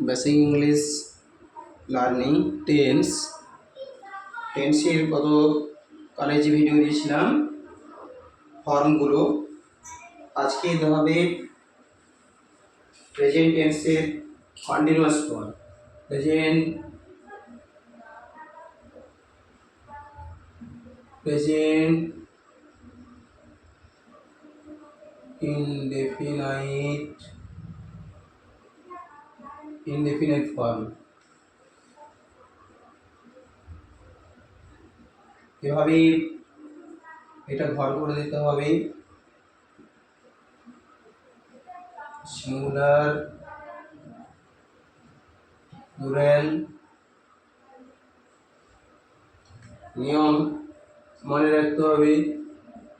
Basic English learning টেন্সের কত কলেজে ভিডিও দিয়েছিলাম ফর্মগুলো। আজকে দেখাবে প্রেজেন্ট টেন্সের continuous form. Present indefinite form. এভাবে এটা ঘর করে দিতে হবে। Singular, plural. নিয়ম মনে রাখতে হবে,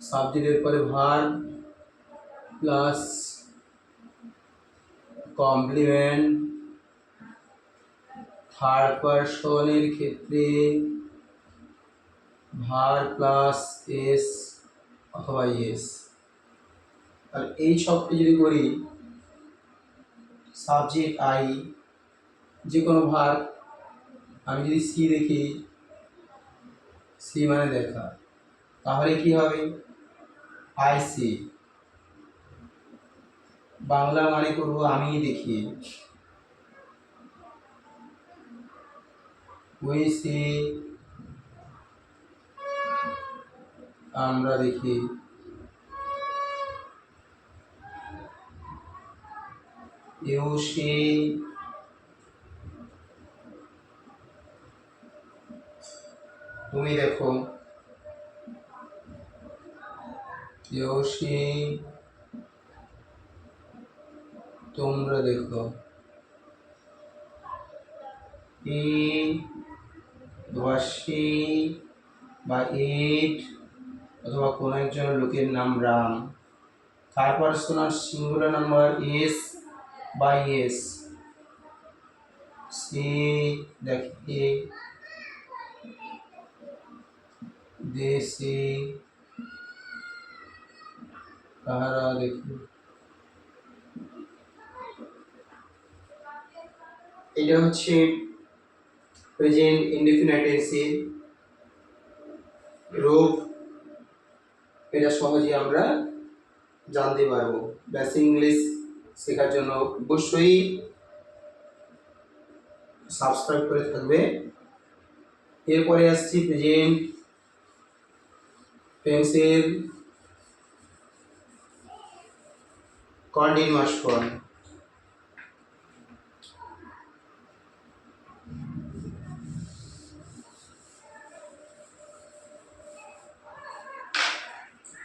সাবজেক্টের পরে ভার্ব প্লাস কমপ্লিমেন্ট। থার্ড পারসনের ক্ষেত্রে ভার্ব প্লাস এস অথবা এস। আর এই সবটি যদি করি, সাবজেক্ট আই, যে কোনো ভার্ব, আমি যদি সি দেখি, সি মানে দেখা, তাহলে কি হবে? I C. বাংলা মানে করব আমি দেখি, উই সি আমরা দেখি, ইউ সি তুমি দেখো, ইউ সি তোমরা দেখো। ই সি বা ইট অথবা কোনো একজন লোকের নাম Ram. Third person singular number S বা এস। সি দেখি, দেশি তাহারা দেখি। এটা হচ্ছে প্রেজেন্ট ইনডেফিনাইট টেন্সের রূপ। এটা সহজে আমরা জানতে পারবো। বেসিক ইংলিশ শেখার জন্য অবশ্যই সাবস্ক্রাইব করে থাকবে। এরপরে আসছি প্রেজেন্ট টেন্সের continuous form.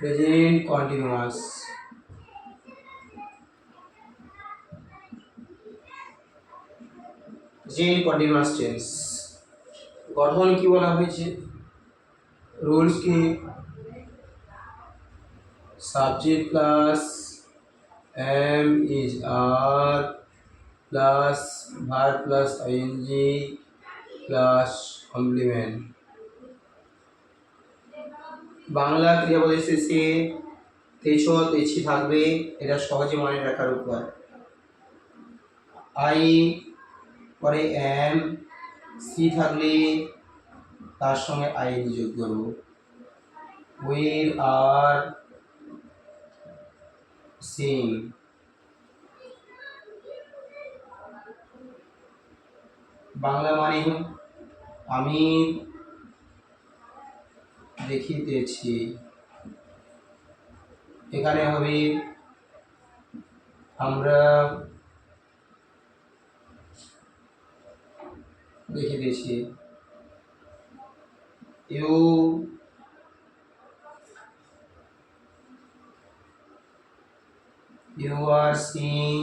Present continuous, present continuous tense. গঠন কি বলা হয়েছে, রুলস কি? Subject plus am is are plus verb plus ING plus complement. Bangla ক্রিয়াপদের শেষে তেছ তেছি থাকবে, এটা সহজে মনে রাখার উপায়। আই পরে এম, সি থাকলে তার সঙ্গে আইএনজি যোগ করব। উইল আর সিং। বাংলা মানে আমি দেখিতেছি, এখানে হবে আমরা দেখিতেছি। ইউ আর সিং,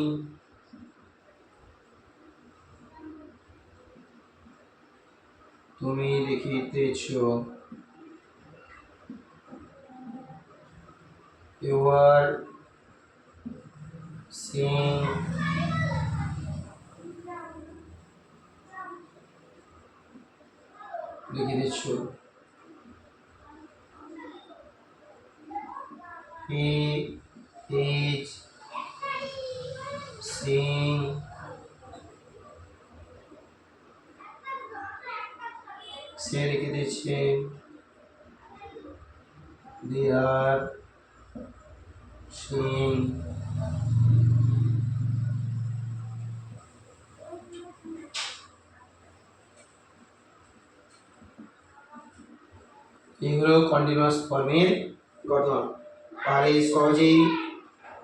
তুমি দেখিতেছ। ইউ আর সিং দেখিতেছ। হি ইজ সিং সে লিখে দিচ্ছে they are seeing এগুলো কন্টিনিউয়াস ফর্মের গঠন। আর এই সহজেই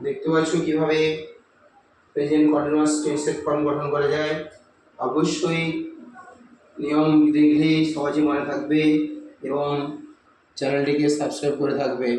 দেখতে পাচ্ছ কিভাবে প্রেজেন্ট কন্টিনিউয়াস টেন্সের ফর্ম গঠন করা যায়। অবশ্যই নিয়ম দেখলে সহজে মনে থাকবে এবং চ্যানেলটিকে সাবস্ক্রাইব করে থাকবে।